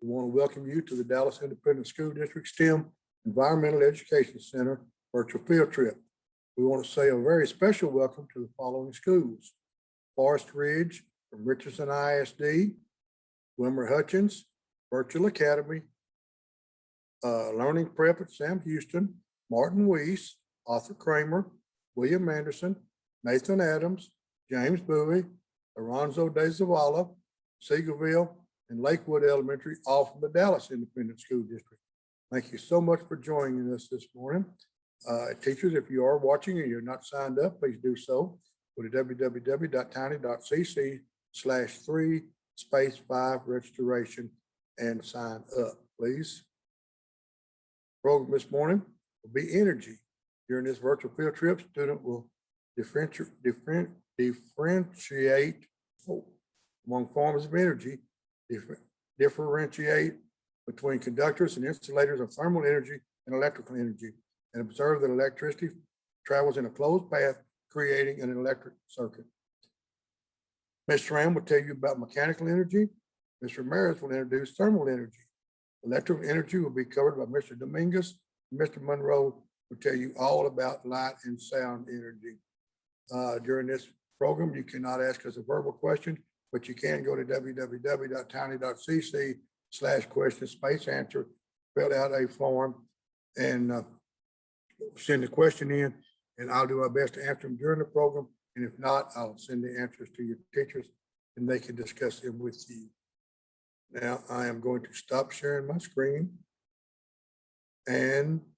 We want to welcome you to the Dallas Independent School District STEM Environmental Education Center virtual field trip. We want to say a very special welcome to the following schools: Forest Ridge from Richardson ISD, Wilmer Hutchins Virtual Academy, Learning Prep at Sam Houston, Martin Weiss, Arthur Kramer, William Anderson, Nathan Adams, James Bowie, Alonzo De Zavala, Seagoville, and Lakewood Elementary, all from the Dallas Independent School District. Thank you so much for joining us this morning. Teachers, if you are watching and you're not signed up, please do so. Go to www.tiny.cc/3/5 registration and sign up, please. Program this morning will be energy. During this virtual field trip, student will differentiate among forms of energy, differentiate between conductors and insulators of thermal energy and electrical energy, and observe that electricity travels in a closed path, creating an electric circuit. Ms. Ram will tell you about mechanical energy. Ms. Ramirez will introduce thermal energy. Electrical energy will be covered by Mr. Dominguez. Mr. Monroe will tell you all about light and sound energy. During this program, you cannot ask us a verbal question, but you can go to www.tiny.cc/question-answer, fill out a form, and send the question in, and I'll do my best to answer them during the program. And if not, I'll send the answers to your teachers and they can discuss them with you. Now I am going to stop sharing my screen, and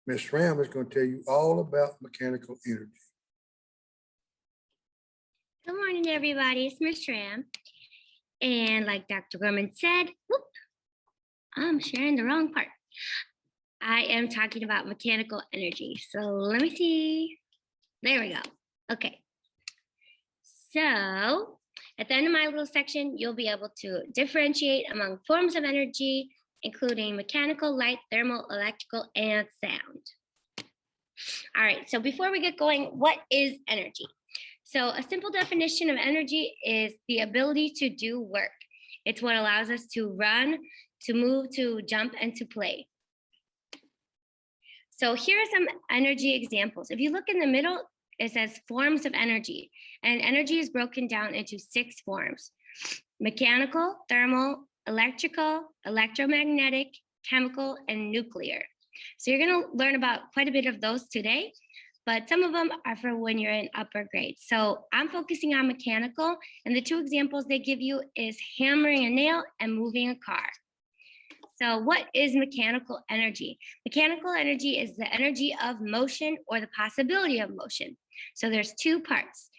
Ms. Ram is going to tell you all about mechanical energy. Good morning, everybody. It's Ms. Ram. And like Dr. Gorman said, whoop, I'm sharing the wrong part. I am talking about mechanical energy. So let me see. There we go. Okay. So at the end of my little section, you'll be able to differentiate among forms of energy, including mechanical, light, thermal, electrical, and sound. All right, so before we get going, what is energy? So a simple definition of energy is the ability to do work. It's what allows us to run, to move, to jump, and to play. So here are some energy examples. If you look in the middle, it says forms of energy, and energy is broken down into 6 forms: mechanical, thermal, electrical, electromagnetic, chemical, and nuclear. So you're going to learn about quite a bit of those today, but some of them are for when you're in upper grade. So I'm focusing on mechanical, and the 2 examples they give you is hammering a nail and moving a car. So what is mechanical energy? Mechanical energy is the energy of motion or the possibility of motion. So there's 2 parts,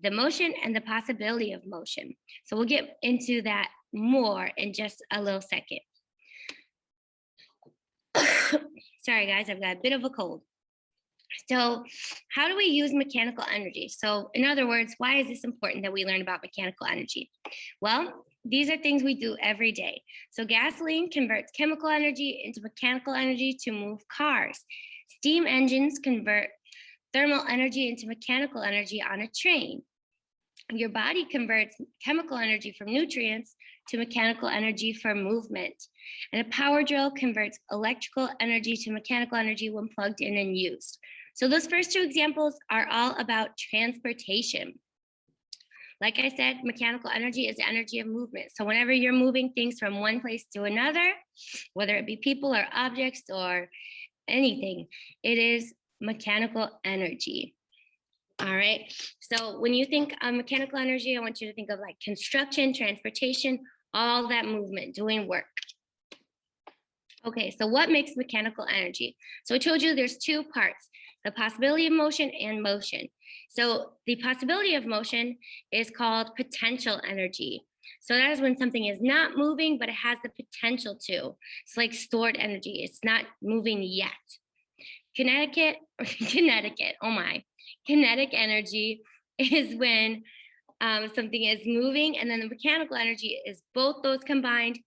the motion and the possibility of motion. So we'll get into that more in just a little second. Sorry guys, I've got a bit of a cold. So how do we use mechanical energy? So in other words, why is this important that we learn about mechanical energy? Well, these are things we do every day. So gasoline converts chemical energy into mechanical energy to move cars. Steam engines convert thermal energy into mechanical energy on a train. Your body converts chemical energy from nutrients to mechanical energy for movement. And a power drill converts electrical energy to mechanical energy when plugged in and used. So those first 2 examples are all about transportation. Like I said, mechanical energy is the energy of movement. So whenever you're moving things from one place to another, whether it be people or objects or anything, it is mechanical energy. All right. So when you think of mechanical energy, I want you to think of like construction, transportation, all that movement, doing work. Okay, so what makes mechanical energy? So I told you there's 2 parts, the possibility of motion and motion. So the possibility of motion is called potential energy. So that is when something is not moving, but it has the potential to. It's like stored energy. It's not moving yet. Kinetic energy is when something is moving, and then the mechanical energy is both those combined,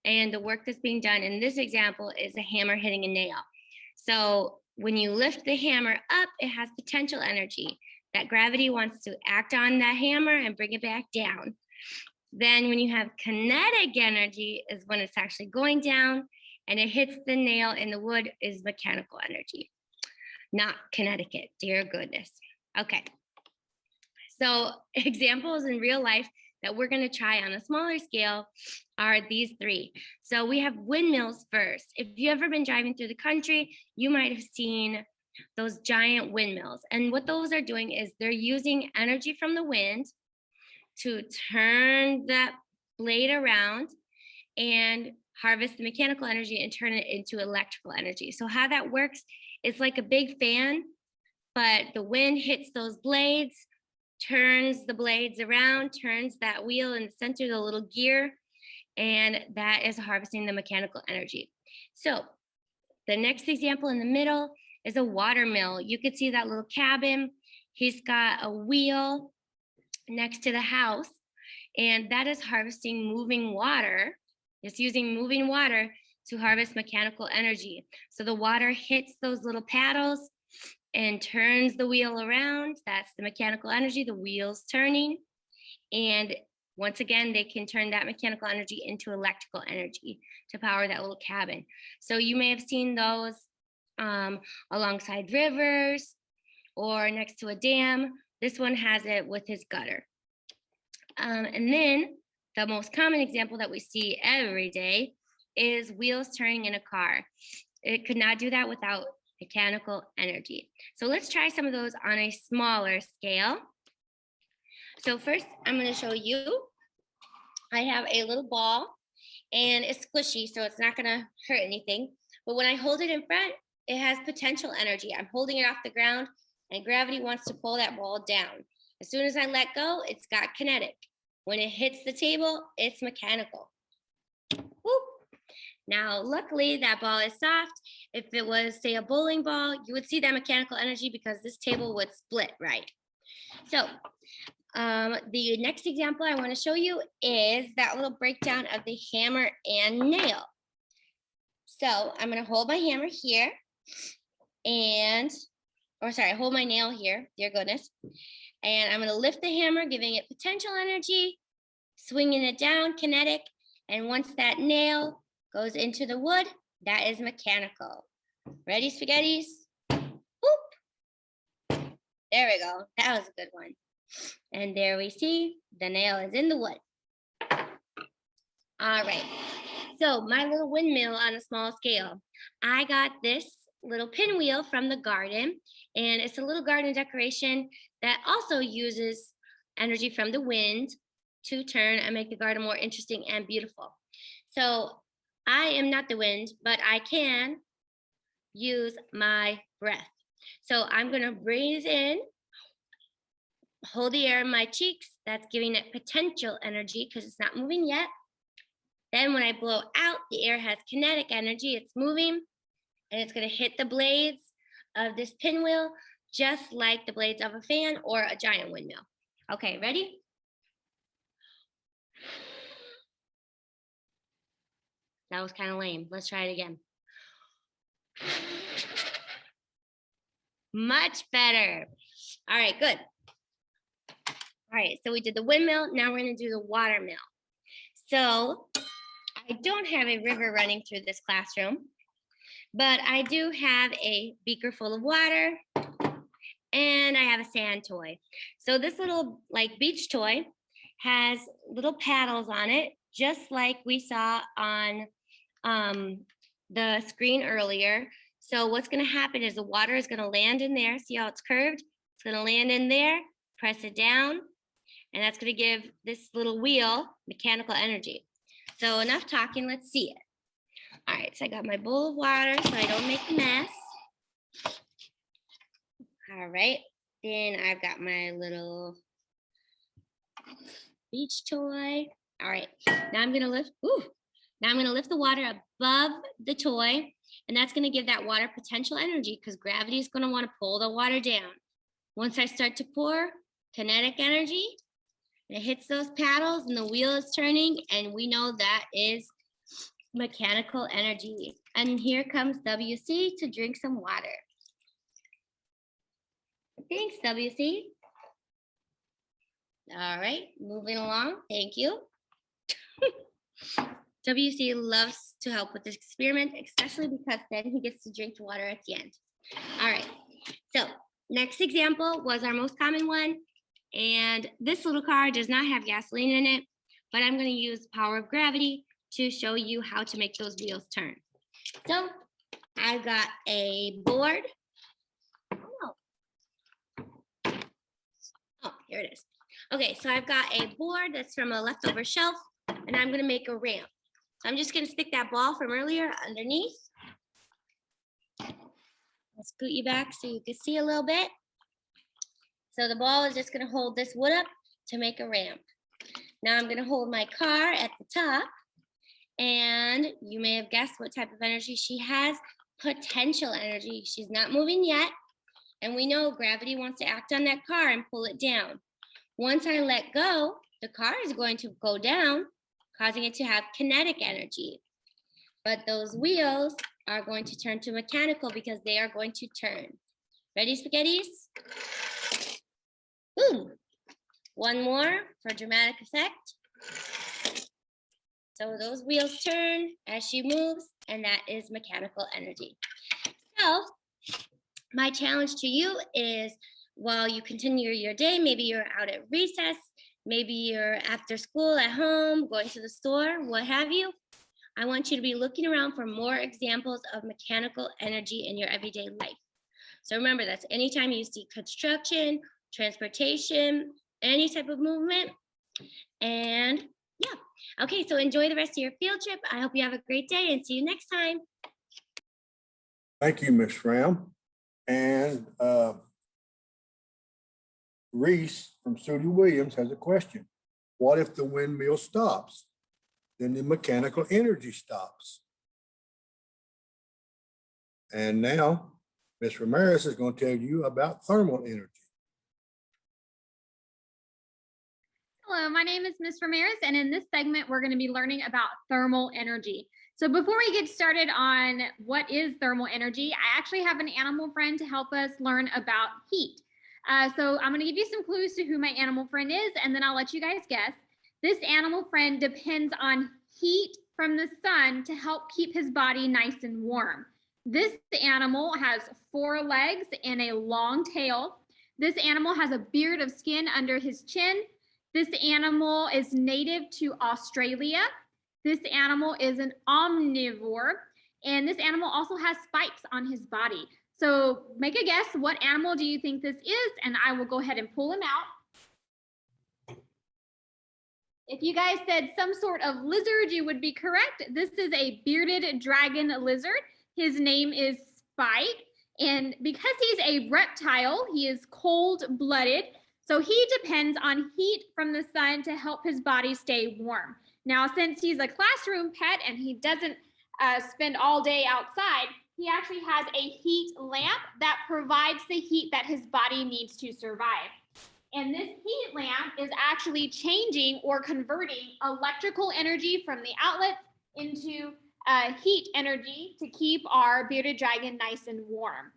and the work that's being done in this example is a hammer hitting a nail. So when you lift the hammer up, it has potential energy. That gravity wants to act on that hammer and bring it back down. Then when you have kinetic energy is when it's actually going down and it hits the nail in the wood is mechanical energy, not Connecticut, dear goodness. Okay, so examples in real life that we're going to try on a smaller scale are these three. So we have windmills first. If you've ever been driving through the country, you might have seen those giant windmills. And what those are doing is they're using energy from the wind to turn that blade around and harvest the mechanical energy and turn it into electrical energy. So how that works, it's like a big fan, but the wind hits those blades, turns the blades around, turns that wheel in the center, the little gear, and that is harvesting the mechanical energy. So the next example in the middle is a water mill. You could see that little cabin. He's got a wheel next to the house, and that is harvesting moving water. It's using moving water to harvest mechanical energy. So the water hits those little paddles and turns the wheel around. That's the mechanical energy, the wheel's turning. And once again, they can turn that mechanical energy into electrical energy to power that little cabin. So you may have seen those alongside rivers or next to a dam. This one has it with his gutter. And then the most common example that we see every day is wheels turning in a car. It could not do that without mechanical energy. So let's try some of those on a smaller scale. So first, I'm going to show you. I have a little ball, and it's squishy, so it's not going to hurt anything. But when I hold it in front, it has potential energy. I'm holding it off the ground, and gravity wants to pull that ball down. As soon as I let go, it's got kinetic. When it hits the table, it's mechanical. Whoop. Now, luckily, that ball is soft. If it was, say, a bowling ball, you would see that mechanical energy because this table would split, right? So the next example I want to show you is that little breakdown of the hammer and nail. So I'm going to hold my hammer here hold my nail here, dear goodness. And I'm going to lift the hammer, giving it potential energy, swinging it down, kinetic. And once that nail goes into the wood, that is mechanical. Ready, spaghettis? Boop. There we go. That was a good one. And there we see the nail is in the wood. All right. So my little windmill on a small scale. I got this little pinwheel from the garden, and it's a little garden decoration that also uses energy from the wind to turn and make the garden more interesting and beautiful. So I am not the wind, but I can use my breath. So I'm going to breathe in, hold the air in my cheeks. That's giving it potential energy because it's not moving yet. Then when I blow out, the air has kinetic energy. It's moving, and it's going to hit the blades of this pinwheel, just like the blades of a fan or a giant windmill. Okay, ready? That was kind of lame. Let's try it again. Much better. All right, good. All right, so we did the windmill. Now we're going to do the water mill. So I don't have a river running through this classroom, but I do have a beaker full of water, and I have a sand toy. So this little beach toy has little paddles on it, just like we saw on the screen earlier. So what's going to happen is the water is going to land in there. See how it's curved? It's going to land in there, press it down, and that's going to give this little wheel mechanical energy. So enough talking, let's see it. All right, so I got my bowl of water so I don't make a mess. All right, then I've got my little beach toy. All right, now I'm gonna lift, the water above the toy, and that's gonna give that water potential energy because gravity is gonna wanna pull the water down. Once I start to pour, kinetic energy, it hits those paddles and the wheel is turning, and we know that is mechanical energy. And here comes WC to drink some water. Thanks, WC. All right, moving along. Thank you. WC loves to help with this experiment, especially because then he gets to drink water at the end. All right, so next example was our most common one. And this little car does not have gasoline in it, but I'm going to use the power of gravity to show you how to make those wheels turn. So I've got a board. Oh, here it is. Okay, so I've got a board that's from a leftover shelf, and I'm going to make a ramp. So I'm just going to stick that ball from earlier underneath. I'll scoot you back so you can see a little bit. So the ball is just going to hold this wood up to make a ramp. Now I'm going to hold my car at the top, and you may have guessed what type of energy she has. Potential energy. She's not moving yet, and we know gravity wants to act on that car and pull it down. Once I let go, the car is going to go down, causing it to have kinetic energy. But those wheels are going to turn to mechanical because they are going to turn. Ready, spaghettis? Boom. One more for dramatic effect. So those wheels turn as she moves, and that is mechanical energy. So my challenge to you is, while you continue your day, maybe you're out at recess, maybe you're after school at home, going to the store, what have you, I want you to be looking around for more examples of mechanical energy in your everyday life. So remember, that's anytime you see construction, transportation, any type of movement. And yeah, okay, so enjoy the rest of your field trip. I hope you have a great day and see you next time. Thank you, Ms. Ram. And Reese from Sudie Williams has a question. What if the windmill stops? Then the mechanical energy stops. And now Ms. Ramirez is going to tell you about thermal energy. Hello, my name is Ms. Ramirez, and in this segment, we're going to be learning about thermal energy. So before we get started on what is thermal energy, I actually have an animal friend to help us learn about heat. So I'm going to give you some clues to who my animal friend is, and then I'll let you guys guess. This animal friend depends on heat from the sun to help keep his body nice and warm. This animal has 4 legs and a long tail. This animal has a beard of skin under his chin. This animal is native to Australia. This animal is an omnivore, and this animal also has spikes on his body. So make a guess, what animal do you think this is? And I will go ahead and pull him out. If you guys said some sort of lizard, you would be correct. This is a bearded dragon lizard. His name is Spike, and because he's a reptile, he is cold-blooded. So he depends on heat from the sun to help his body stay warm. Now, since he's a classroom pet and he doesn't spend all day outside, he actually has a heat lamp that provides the heat that his body needs to survive. And this heat lamp is actually changing or converting electrical energy from the outlet into heat energy to keep our bearded dragon nice and warm.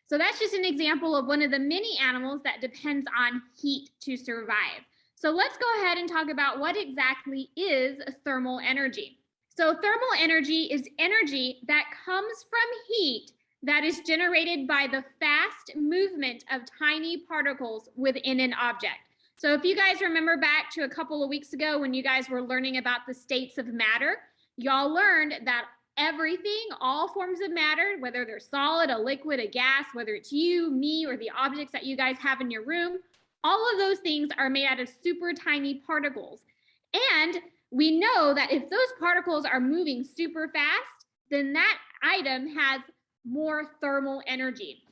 So that's just an example of one of the many animals that depends on heat to survive. So let's go ahead and talk about what exactly is thermal energy. So thermal energy is energy that comes from heat that is generated by the fast movement of tiny particles within an object. So if you guys remember back to a couple of weeks ago when you guys were learning about the states of matter, y'all learned that everything, all forms of matter, whether they're solid, a liquid, a gas, whether it's you, me, or the objects that you guys have in your room, all of those things are made out of super tiny particles. And we know that if those particles are moving super fast, then that item has more thermal energy.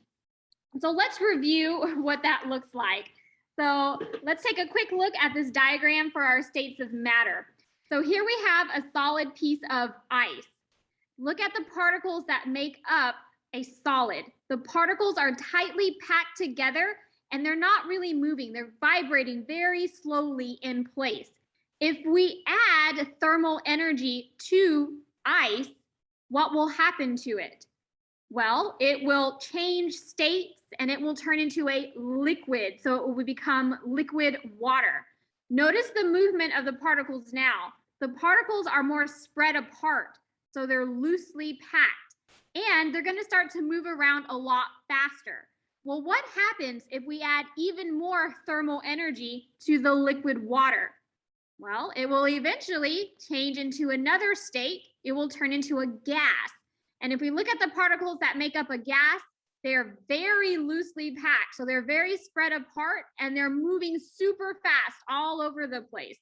So let's review what that looks like. So let's take a quick look at this diagram for our states of matter. So here we have a solid piece of ice. Look at the particles that make up a solid. The particles are tightly packed together and they're not really moving. They're vibrating very slowly in place. If we add thermal energy to ice, what will happen to it? Well, it will change states and it will turn into a liquid. So it will become liquid water. Notice the movement of the particles now. the particles are more spread apart. So they're loosely packed and they're going to start to move around a lot faster. Well, what happens if we add even more thermal energy to the liquid water? Well, it will eventually change into another state. It will turn into a gas. And if we look at the particles that make up a gas, they're very loosely packed. So they're very spread apart and they're moving super fast all over the place.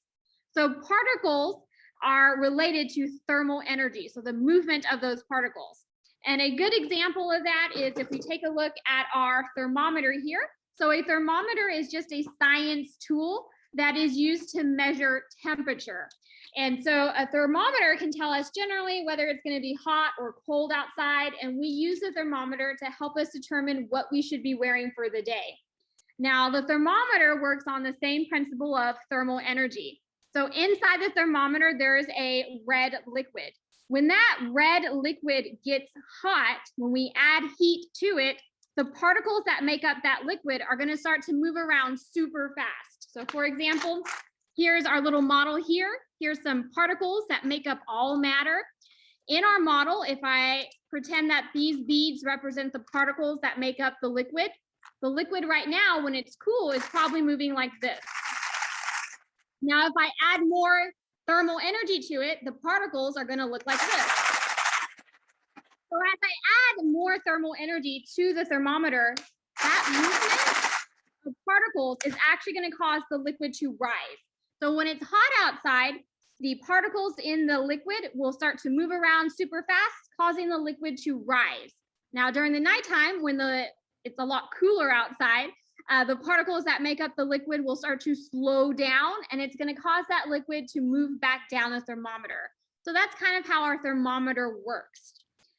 So particles are related to thermal energy, so the movement of those particles. And a good example of that is if we take a look at our thermometer here. So a thermometer is just a science tool that is used to measure temperature. And so a thermometer can tell us generally whether it's going to be hot or cold outside, and we use the thermometer to help us determine what we should be wearing for the day. Now, the thermometer works on the same principle of thermal energy. So inside the thermometer, there is a red liquid. When that red liquid gets hot, when we add heat to it, the particles that make up that liquid are going to start to move around super fast. So for example, here's our little model here. Here's some particles that make up all matter. In our model, if I pretend that these beads represent the particles that make up the liquid right now, when it's cool, is probably moving like this. Now, if I add more thermal energy to it, the particles are going to look like this. So as I add more thermal energy to the thermometer, that movement of particles is actually going to cause the liquid to rise. So when it's hot outside, the particles in the liquid will start to move around super fast, causing the liquid to rise. Now, during the nighttime, when it's a lot cooler outside, the particles that make up the liquid will start to slow down, and it's going to cause that liquid to move back down the thermometer. So that's kind of how our thermometer works.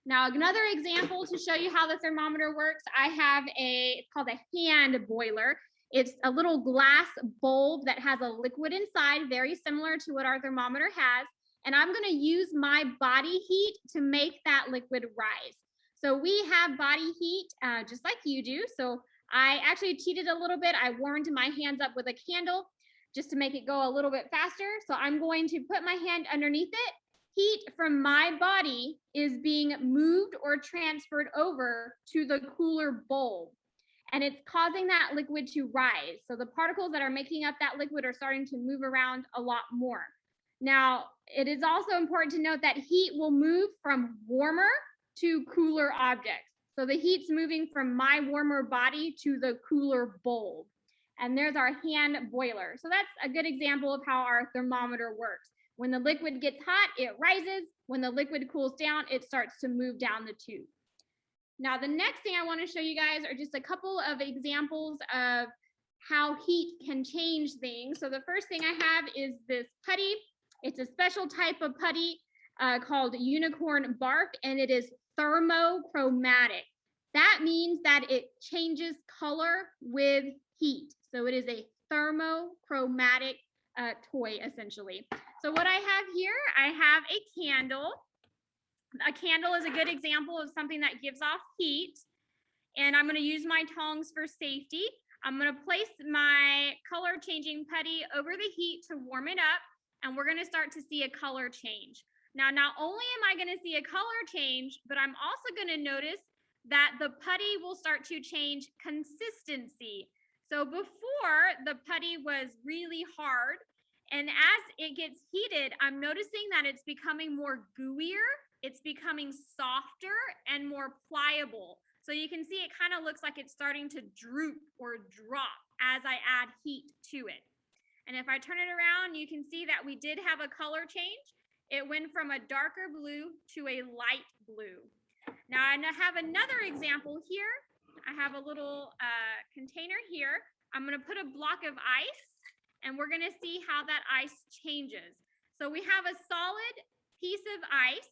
Now, another example to show you how the thermometer works, I have it's called a hand boiler. It's a little glass bulb that has a liquid inside, very similar to what our thermometer has. And I'm going to use my body heat to make that liquid rise. So we have body heat just like you do. So I actually cheated a little bit. I warmed my hands up with a candle just to make it go a little bit faster. So I'm going to put my hand underneath it. Heat from my body is being moved or transferred over to the cooler bulb. And it's causing that liquid to rise. So the particles that are making up that liquid are starting to move around a lot more. Now, it is also important to note that heat will move from warmer to cooler objects. So the heat's moving from my warmer body to the cooler bulb. And there's our hand boiler. So that's a good example of how our thermometer works. When the liquid gets hot, it rises. When the liquid cools down, it starts to move down the tube. Now, the next thing I want to show you guys are just a couple of examples of how heat can change things. So the first thing I have is this putty. It's a special type of putty called unicorn bark, and it is thermochromatic. That means that it changes color with heat. So it is a thermochromatic toy, essentially. So what I have here, I have a candle. A candle is a good example of something that gives off heat. And I'm going to use my tongs for safety. I'm going to place my color changing putty over the heat to warm it up. And we're going to start to see a color change. Now, not only am I going to see a color change, but I'm also going to notice that the putty will start to change consistency. So before, the putty was really hard. And as it gets heated, I'm noticing that it's becoming more gooier. It's becoming softer and more pliable. So you can see it kind of looks like it's starting to droop or drop as I add heat to it. And if I turn it around, you can see that we did have a color change. It went from a darker blue to a light blue. Now I have another example here. I have a little container here. I'm going to put a block of ice, and we're going to see how that ice changes. So we have a solid piece of ice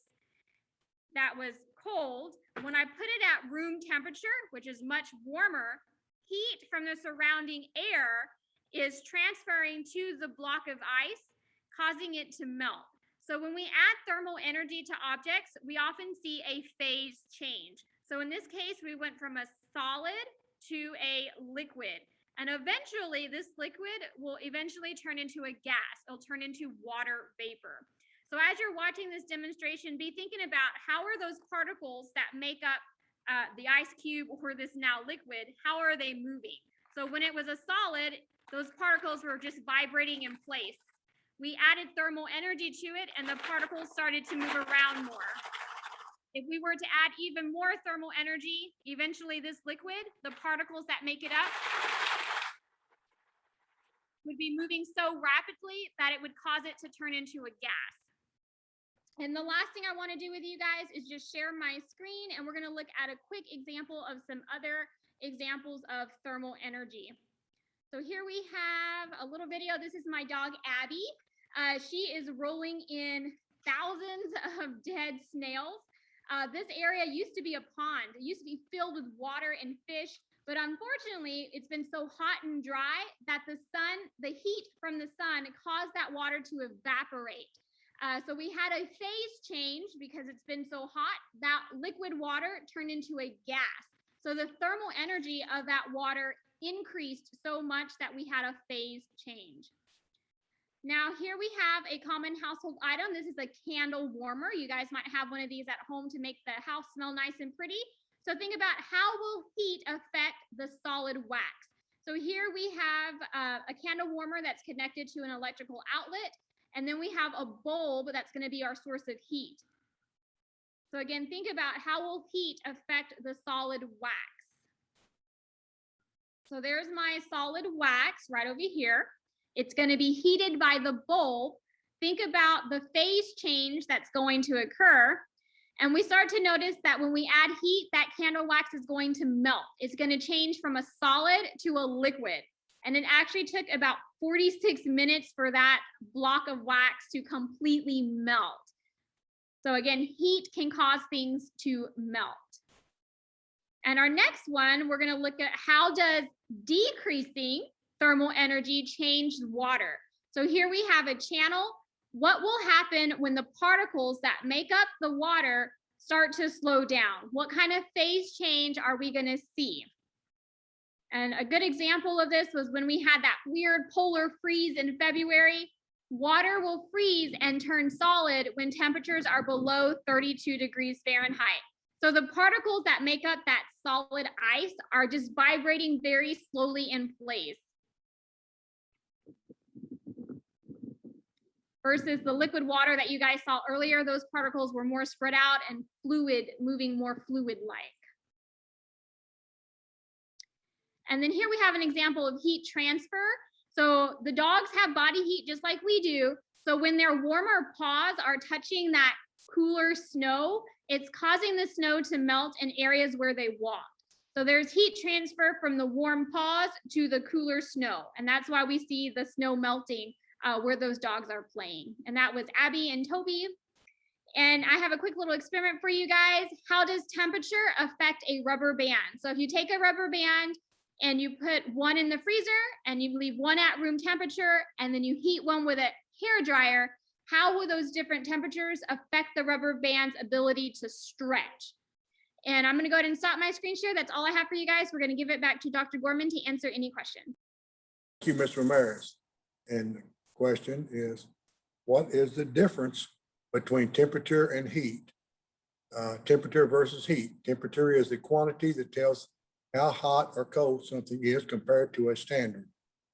that was cold. When I put it at room temperature, which is much warmer, heat from the surrounding air is transferring to the block of ice, causing it to melt. So when we add thermal energy to objects, we often see a phase change. So in this case, we went from a solid to a liquid. And eventually, this liquid will eventually turn into a gas. It'll turn into water vapor. So as you're watching this demonstration, be thinking about how are those particles that make up the ice cube or this now liquid, how are they moving? So when it was a solid, those particles were just vibrating in place. We added thermal energy to it and the particles started to move around more. If we were to add even more thermal energy, eventually this liquid, the particles that make it up, would be moving so rapidly that it would cause it to turn into a gas. And the last thing I want to do with you guys is just share my screen, and we're going to look at a quick example of some other examples of thermal energy. So here we have a little video. This is my dog, Abby. She is rolling in thousands of dead snails. This area used to be a pond. It used to be filled with water and fish, but unfortunately, it's been so hot and dry that the heat from the sun caused that water to evaporate. So we had a phase change because it's been so hot. That liquid water turned into a gas. So the thermal energy of that water increased so much that we had a phase change. Now here we have a common household item. This is a candle warmer. You guys might have one of these at home to make the house smell nice and pretty. So think about how will heat affect the solid wax. So here we have a candle warmer that's connected to an electrical outlet. And then we have a bulb that's going to be our source of heat. So again, think about how will heat affect the solid wax. So there's my solid wax right over here. It's going to be heated by the bulb. Think about the phase change that's going to occur. And we start to notice that when we add heat, that candle wax is going to melt. It's going to change from a solid to a liquid. And it actually took about 46 minutes for that block of wax to completely melt. So again, heat can cause things to melt. And our next one, we're going to look at how does decreasing thermal energy change water. So here we have a channel. What will happen when the particles that make up the water start to slow down? What kind of phase change are we going to see? And a good example of this was when we had that weird polar freeze in February. Water will freeze and turn solid when temperatures are below 32 degrees Fahrenheit. So the particles that make up that solid ice are just vibrating very slowly in place. Versus the liquid water that you guys saw earlier, those particles were more spread out and fluid, moving more fluid-like. And then here we have an example of heat transfer. So the dogs have body heat just like we do. So when their warmer paws are touching that cooler snow, it's causing the snow to melt in areas where they walk. So there's heat transfer from the warm paws to the cooler snow. And that's why we see the snow melting where those dogs are playing. And that was Abby and Toby. And I have a quick little experiment for you guys. How does temperature affect a rubber band? So if you take a rubber band and you put one in the freezer and you leave one at room temperature and then you heat one with a hair dryer, how will those different temperatures affect the rubber band's ability to stretch? And I'm going to go ahead and stop my screen share. That's all I have for you guys. We're going to give it back to Dr. Gorman to answer any questions. Thank you, Ms. Ramirez. And the question is, what is the difference between temperature and heat? Temperature versus heat. Temperature is the quantity that tells how hot or cold something is compared to a standard.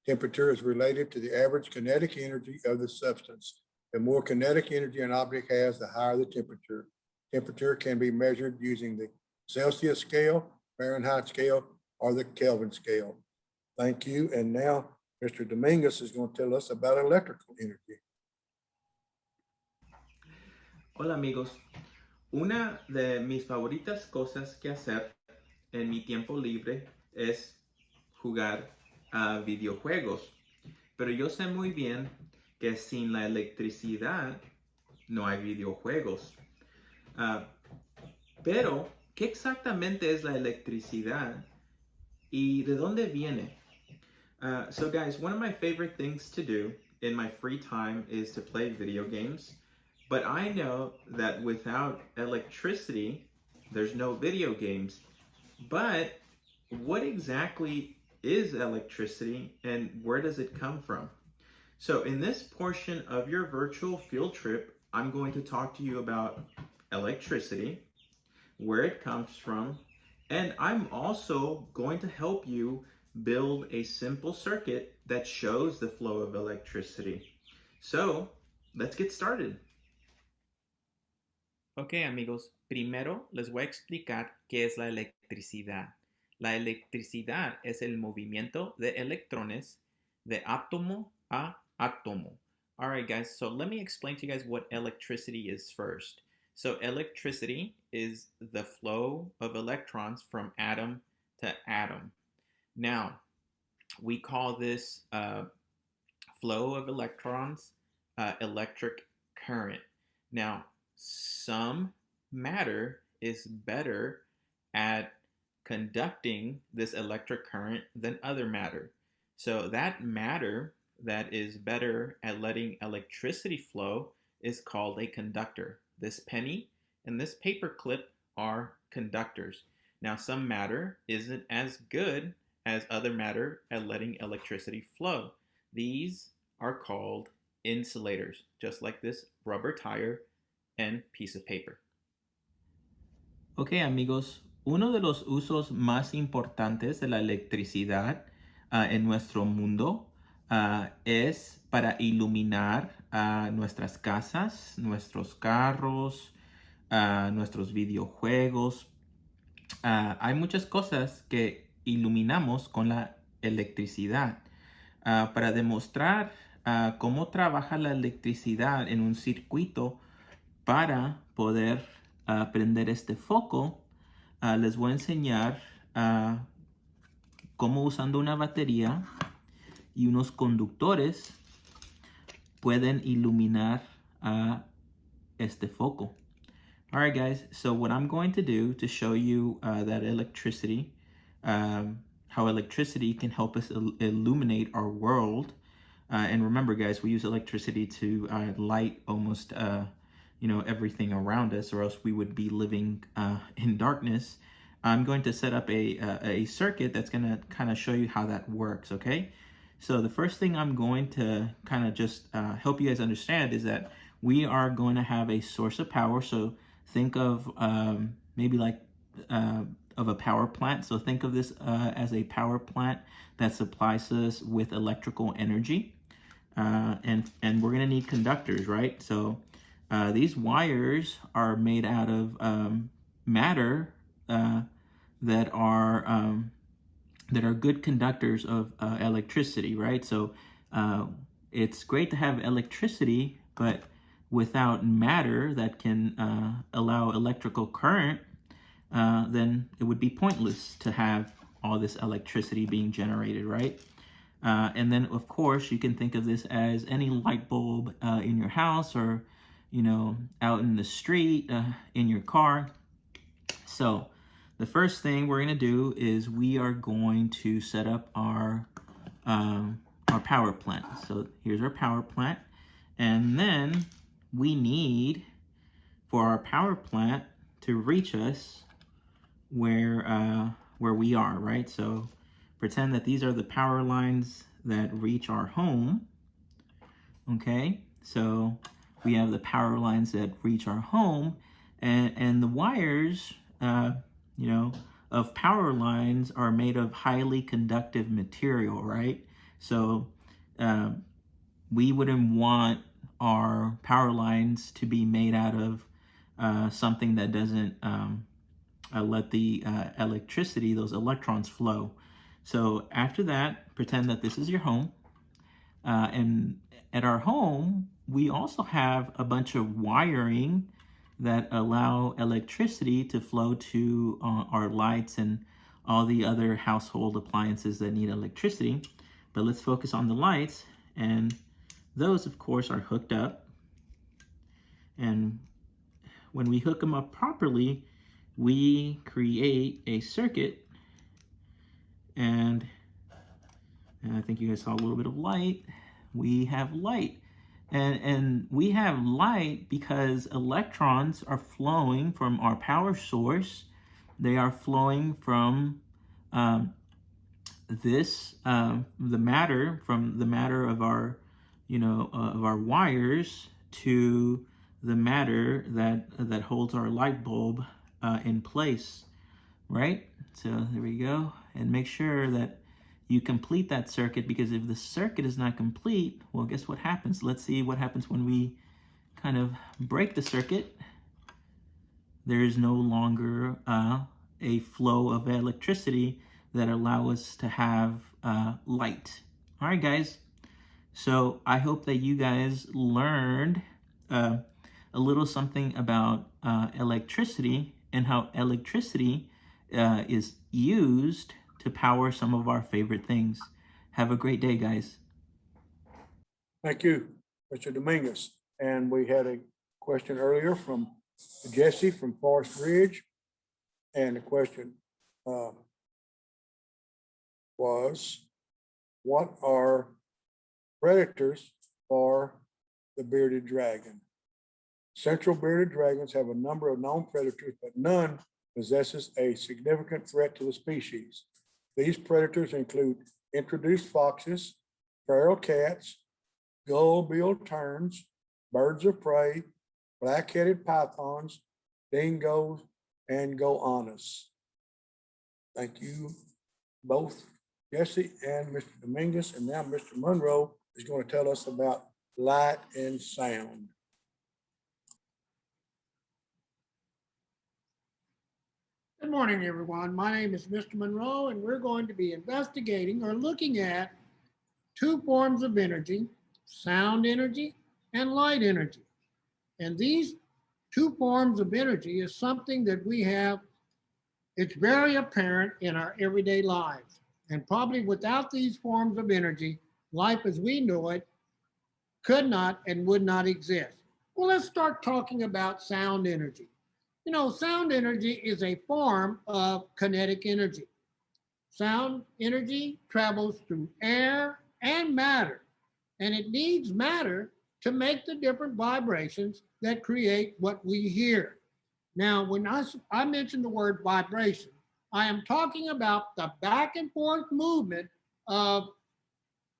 Temperature is related to the average kinetic energy of the substance. The more kinetic energy an object has, the higher the temperature. Temperature can be measured using the Celsius scale, Fahrenheit scale, or the Kelvin scale. Thank you. And now Mr. Dominguez is going to tell us about electrical energy. Hola amigos, una de mis favoritas cosas que hacer en mi tiempo libre es jugar a videojuegos, pero yo sé muy bien que sin la electricidad no hay videojuegos. Pero, ¿qué exactamente es la electricidad y de dónde viene? So guys, one of my favorite things to do in my free time is to play video games, but I know that without electricity, there's no video games. But what exactly is electricity and where does it come from? So in this portion of your virtual field trip, I'm going to talk to you about electricity, where it comes from, and I'm also going to help you build a simple circuit that shows the flow of electricity. So, let's get started. Ok, amigos, primero les voy a explicar qué es la electricidad. La electricidad es el movimiento de electrones de átomo a átomo. All right, guys, so let me explain to you guys what electricity is first. So electricity is the flow of electrons from atom to atom. Now, we call this flow of electrons electric current. Now, some matter is better at conducting this electric current than other matter. So that matter that is better at letting electricity flow is called a conductor. This penny and this paper clip are conductors. Now, some matter isn't as good as other matter at letting electricity flow. These are called insulators, just like this rubber tire and piece of paper. Ok, amigos, uno de los usos más importantes de la electricidad en nuestro mundo es para iluminar nuestras casas, nuestros carros, nuestros videojuegos. Hay muchas cosas que iluminamos con la electricidad. Para demostrar cómo trabaja la electricidad en un circuito para poder prender este foco, les voy a enseñar cómo usando una batería y unos conductores pueden iluminar este foco. All right, guys, so what I'm going to do to show you that electricity, how electricity can help us illuminate our world. And remember, guys, we use electricity to light almost, everything around us, or else we would be living in darkness. I'm going to set up a circuit that's going to kind of show you how that works, okay? So the first thing I'm going to kind of just help you guys understand is that we are going to have a source of power. So think of maybe like of a power plant. So think of this as a power plant that supplies us with electrical energy. And we're going to need conductors, right? So these wires are made out of matter that are good conductors of electricity, right? So it's great to have electricity, but without matter that can allow electrical current, then it would be pointless to have all this electricity being generated, right? And then, of course, you can think of this as any light bulb in your house or, out in the street, in your car. So the first thing we're going to do is we are going to set up our power plant. So here's our power plant. And then we need, for our power plant to reach us where we are, right? So pretend that these are the power lines that reach our home, okay? So we have the power lines that reach our home, and the wires, of power lines are made of highly conductive material, right? So we wouldn't want our power lines to be made out of something that doesn't let the electricity, those electrons flow. So after that, pretend that this is your home. And at our home, we also have a bunch of wiring that allow electricity to flow to our lights and all the other household appliances that need electricity. But let's focus on the lights. And those, of course, are hooked up. And when we hook them up properly, we create a circuit, and I think you guys saw a little bit of light. We have light, and we have light because electrons are flowing from our power source. They are flowing from the matter of our, of our wires to the matter that holds our light bulb in place, right? So there we go. And make sure that you complete that circuit, because if the circuit is not complete, well, guess what happens? Let's see what happens when we kind of break the circuit. There is no longer a flow of electricity that allow us to have light. All right, guys. So I hope that you guys learned a little something about electricity and how electricity is used to power some of our favorite things. Have a great day, guys. Thank you, Mr. Dominguez. And we had a question earlier from Jesse from Forest Ridge. And the question was, what are predators for the bearded dragon? Central bearded dragons have a number of known predators, but none possesses a significant threat to the species. These predators include introduced foxes, feral cats, gull-billed terns, birds of prey, black-headed pythons, dingoes, and goannas. Thank you both, Jesse and Mr. Dominguez. And now Mr. Monroe is going to tell us about light and sound. Good morning, everyone. My name is Mr. Monroe, and we're going to be investigating or looking at two forms of energy, sound energy and light energy. And these two forms of energy is something that we have, it's very apparent in our everyday lives. And probably without these forms of energy, life as we know it could not and would not exist. Well, let's start talking about sound energy. You know, sound energy is a form of kinetic energy. Sound energy travels through air and matter, and it needs matter to make the different vibrations that create what we hear. Now, when I mention the word vibration, I am talking about the back and forth movement of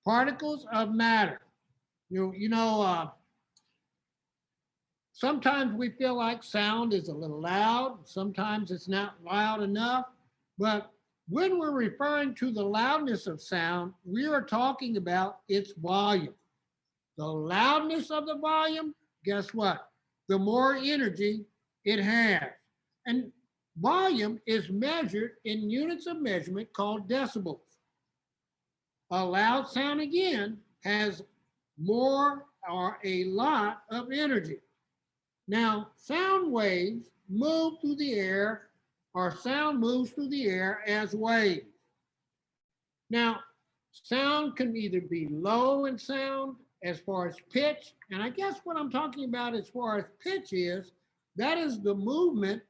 particles of matter. Sometimes we feel like sound is a little loud, sometimes it's not loud enough, but when we're referring to the loudness of sound, we are talking about its volume. The loudness of the volume, guess what? The more energy it has. And volume is measured in units of measurement called decibels. A loud sound, again, has more or a lot of energy. Now, sound waves move through the air, or sound moves through the air as waves. Now, sound can either be low in sound as far as pitch, and I guess what I'm talking about as far as pitch is, that is the movement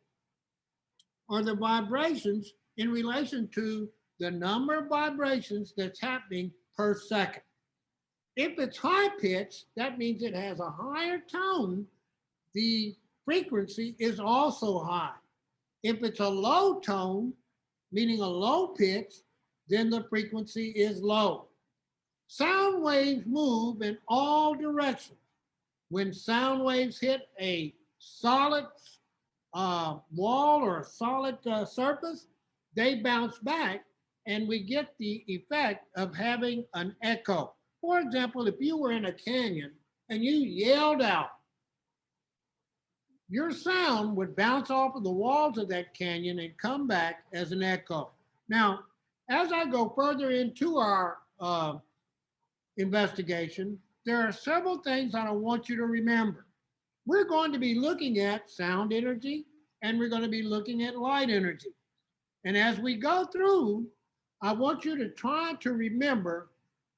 or the vibrations in relation to the number of vibrations that's happening per second. If it's high pitch, that means it has a higher tone. The frequency is also high. If it's a low tone, meaning a low pitch, then the frequency is low. Sound waves move in all directions. When sound waves hit a solid wall or a solid surface, they bounce back and we get the effect of having an echo. For example, if you were in a canyon and you yelled out, your sound would bounce off of the walls of that canyon and come back as an echo. Now, as I go further into our investigation, there are several things that I want you to remember. We're going to be looking at sound energy and we're going to be looking at light energy. And as we go through, I want you to try to remember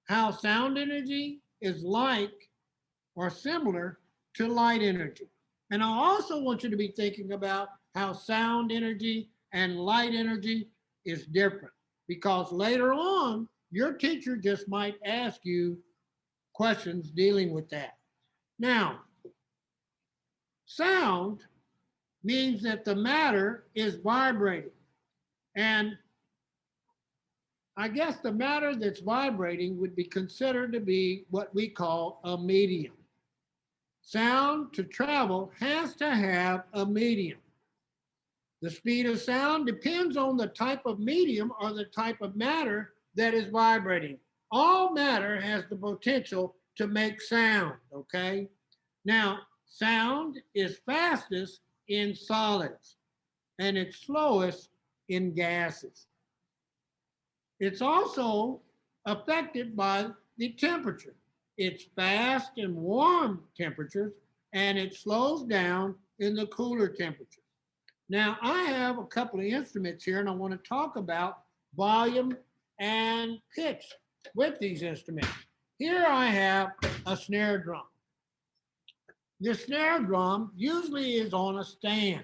how sound energy is like or similar to light energy. And I also want you to be thinking about how sound energy and light energy is different, because later on, your teacher just might ask you questions dealing with that. Now, sound means that the matter is vibrating. And I guess the matter that's vibrating would be considered to be what we call a medium. sound to travel has to have a medium. The speed of sound depends on the type of medium or the type of matter that is vibrating. All matter has the potential to make sound, okay? Now, sound is fastest in solids and it's slowest in gases. It's also affected by the temperature. It's fast in warm temperatures and it slows down in the cooler temperatures. Now, I have a couple of instruments here and I want to talk about volume and pitch with these instruments. Here I have a snare drum. The snare drum usually is on a stand,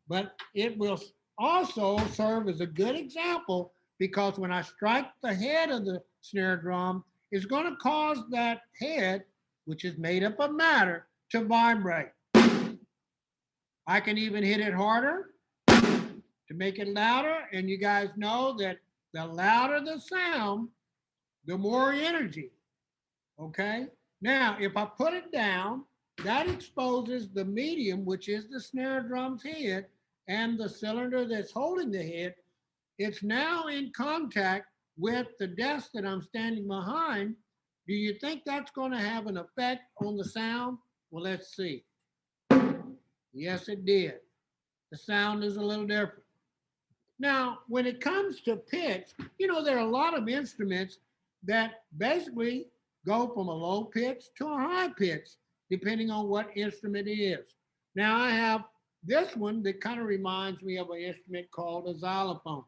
but it will also serve as a good example because when I strike the head of the snare drum, it's going to cause that head, which is made up of matter, to vibrate. I can even hit it harder to make it louder, and you guys know that the louder the sound, the more energy, okay? Now, if I put it down, that exposes the medium, which is the snare drum's head, and the cylinder that's holding the head. It's now in contact with the desk that I'm standing behind. Do you think that's going to have an effect on the sound? Well, let's see. Yes, it did. The sound is a little different. Now, when it comes to pitch, there are a lot of instruments that basically go from a low pitch to a high pitch, depending on what instrument it is. Now, I have this one that kind of reminds me of an instrument called a xylophone.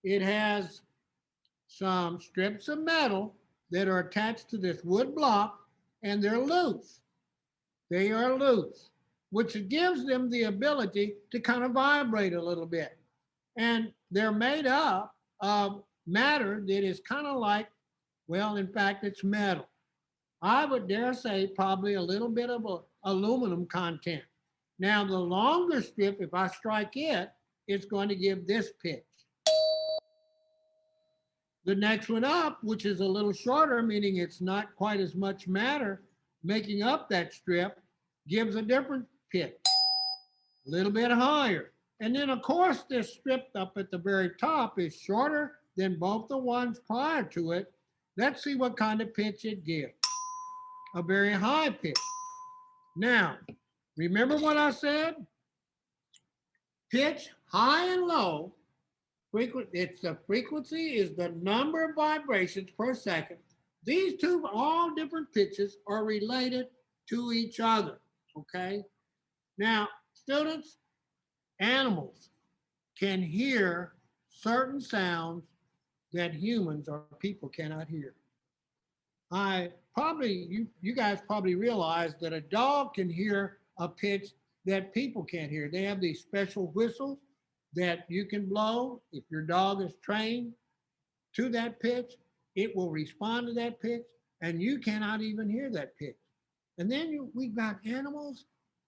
It has some strips of metal that are attached to this wood block, and they're loose. They are loose, which gives them the ability to kind of vibrate a little bit. And they're made up of matter that is kind of like, well, in fact, it's metal. I would dare say probably a little bit of aluminum content. Now, the longer strip, if I strike it, it's going to give this pitch. The next one up, which is a little shorter, meaning it's not quite as much matter making up that strip, gives a different pitch, a little bit higher. And then, of course, this strip up at the very top is shorter than both the ones prior to it. Let's see what kind of pitch it gives. A very high pitch. Now, remember what I said? Pitch, high and low. The frequency is the number of vibrations per second. These two, all different pitches, are related to each other, okay? Now, students, animals can hear certain sounds that humans or people cannot hear. You guys probably realize that a dog can hear a pitch that people can't hear. They have these special whistles that you can blow. If your dog is trained to that pitch, it will respond to that pitch, and you cannot even hear that pitch. And then we've got animals.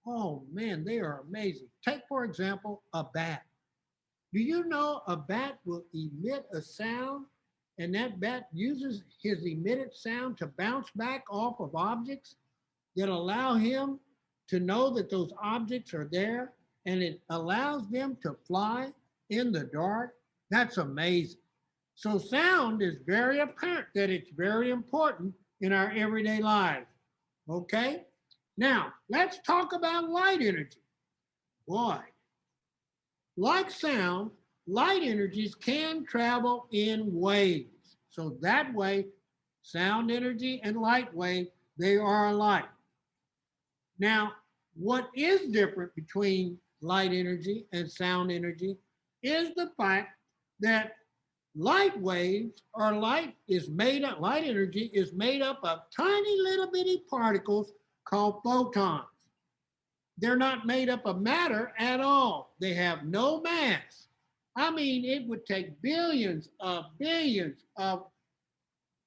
Oh man, they are amazing. Take, for example, a bat. Do you know a bat will emit a sound, and that bat uses his emitted sound to bounce back off of objects that allow him to know that those objects are there, and it allows them to fly in the dark? That's amazing. So sound is very apparent that it's very important in our everyday lives. Okay? Now, let's talk about light energy. Boy, like sound, light energies can travel in waves. So that way, sound energy and light wave, they are alike. Now, what is different between light energy and sound energy is the fact that light waves or light energy is made up of tiny little bitty particles called photons. They're not made up of matter at all. They have no mass. I mean, it would take billions of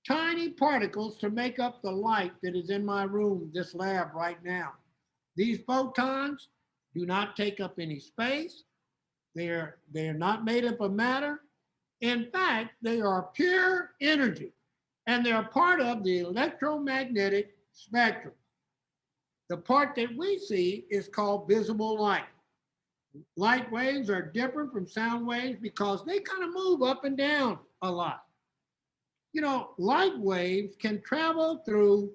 tiny particles to make up the light that is in my room, this lab right now. These photons do not take up any space. They are not made up of matter. In fact, they are pure energy, and they're part of the electromagnetic spectrum. The part that we see is called visible light. Light waves are different from sound waves because they kind of move up and down a lot. You know, light waves can travel through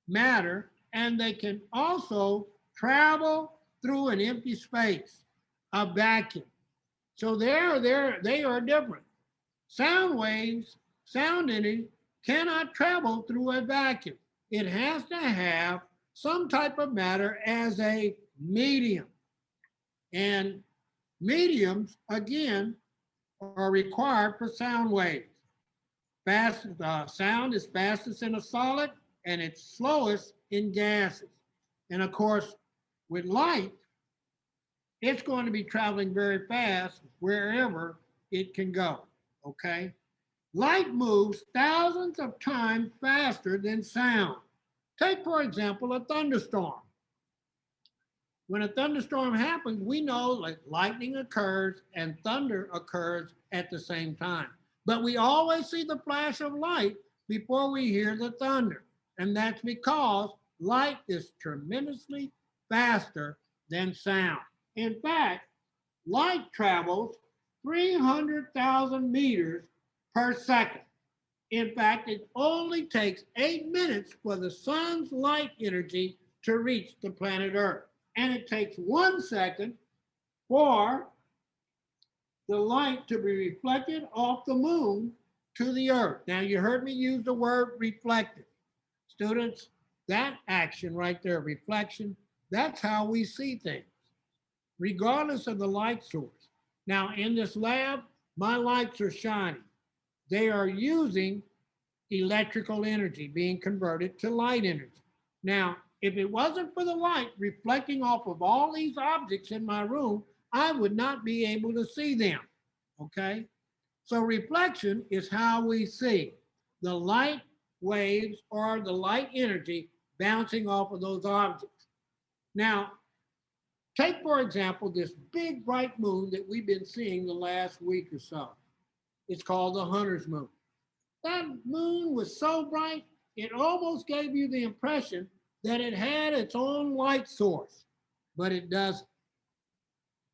matter and they can also travel through an empty space, a vacuum. So they are different. Sound waves, sound energy cannot travel through a vacuum. It has to have some type of matter as a medium. And mediums, again, are required for sound waves. Sound is fastest in a solid and it's slowest in gases. And of course, with light, it's going to be traveling very fast wherever it can go, okay? Light moves thousands of times faster than sound. Take, for example, a thunderstorm. When a thunderstorm happens, we know that lightning occurs and thunder occurs at the same time. But we always see the flash of light before we hear the thunder. And that's because light is tremendously faster than sound. In fact, light travels 300,000 meters per second. In fact, it only takes 8 minutes for the sun's light energy to reach the planet Earth. And it takes 1 second for the light to be reflected off the moon to the Earth. Now, you heard me use the word reflected. Students, that action right there, reflection, that's how we see things, regardless of the light source. Now, in this lab, my lights are shining. They are using electrical energy being converted to light energy. Now, if it wasn't for the light reflecting off of all these objects in my room, I would not be able to see them, okay? So reflection is how we see the light waves or the light energy bouncing off of those objects. Now, take, for example, this big bright moon that we've been seeing the last week or so. It's called the Hunter's Moon. That moon was so bright, it almost gave you the impression that it had its own light source, but it doesn't.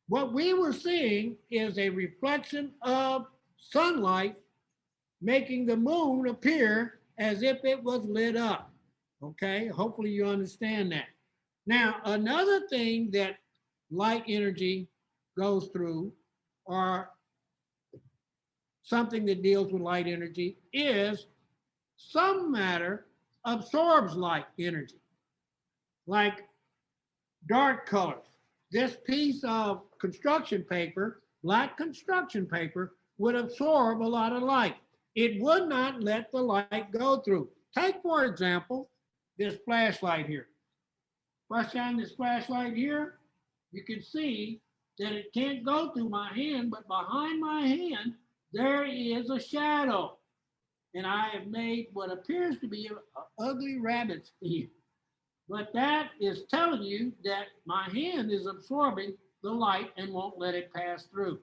What we were seeing is a reflection of sunlight making the moon appear as if it was lit up. Okay, hopefully you understand that. Now, another thing that light energy goes through, or something that deals with light energy, is some matter absorbs light energy, like dark colors. This piece of construction paper, black construction paper, would absorb a lot of light. It would not let the light go through. Take, for example, this flashlight here. If I shine this flashlight here, you can see that it can't go through my hand, but behind my hand, there is a shadow. And I have made what appears to be an ugly rabbit's ear. But that is telling you that my hand is absorbing the light and won't let it pass through,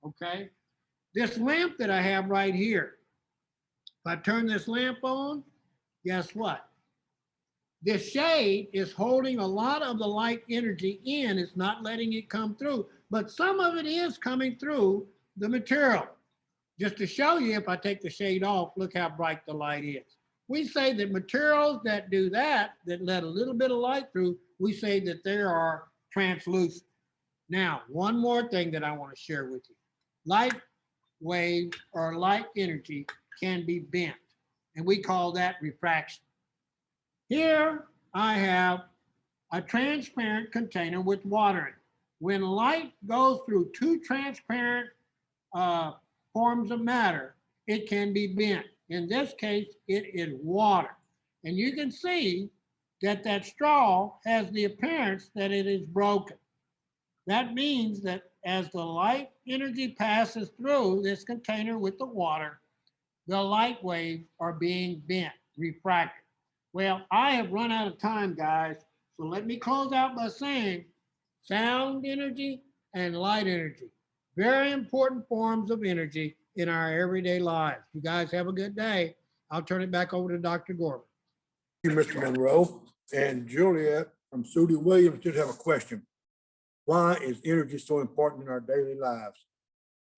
okay? This lamp that I have right here, if I turn this lamp on, guess what? This shade is holding a lot of the light energy in. It's not letting it come through, but some of it is coming through the material. Just to show you, if I take the shade off, look how bright the light is. We say that materials that do that let a little bit of light through, we say that they are translucent. Now, one more thing that I want to share with you. Light waves or light energy can be bent, and we call that refraction. Here I have a transparent container with water in it. When light goes through two transparent forms of matter, it can be bent. In this case, it is water. And you can see that that straw has the appearance that it is broken. That means that as the light energy passes through this container with the water, the light waves are being bent, refracted. Well, I have run out of time, guys. So let me close out by saying sound energy and light energy, very important forms of energy in our everyday lives. You guys have a good day. I'll turn it back over to Dr. Gorman. Thank you, Mr. Monroe and Juliet. From Sudie Williams, just have a question. Why is energy so important in our daily lives?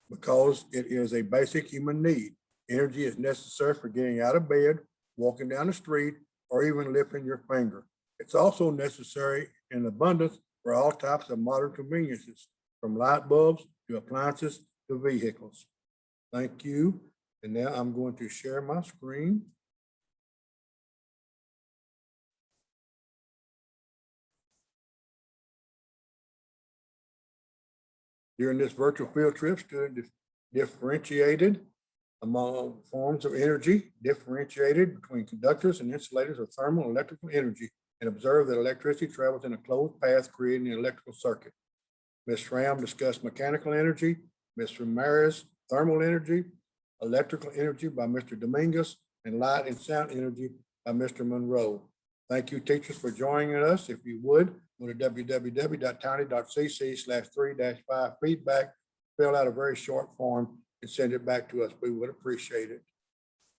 Because it is a basic human need. Energy is necessary for getting out of bed, walking down the street, or even lifting your finger. It's also necessary in abundance for all types of modern conveniences, from light bulbs to appliances to vehicles. Thank you. And now I'm going to share my screen. During this virtual field trip, students differentiated among forms of energy, differentiated between conductors and insulators of thermal and electrical energy, and observed that electricity travels in a closed path, creating an electrical circuit. Ms. Ram discussed mechanical energy, Ms. Ramirez, thermal energy, electrical energy by Mr. Dominguez, and light and sound energy by Mr. Monroe. Thank you, teachers, for joining us. If you would, go to www.tiny.cc/3-5 feedback, fill out a very short form and send it back to us. We would appreciate it.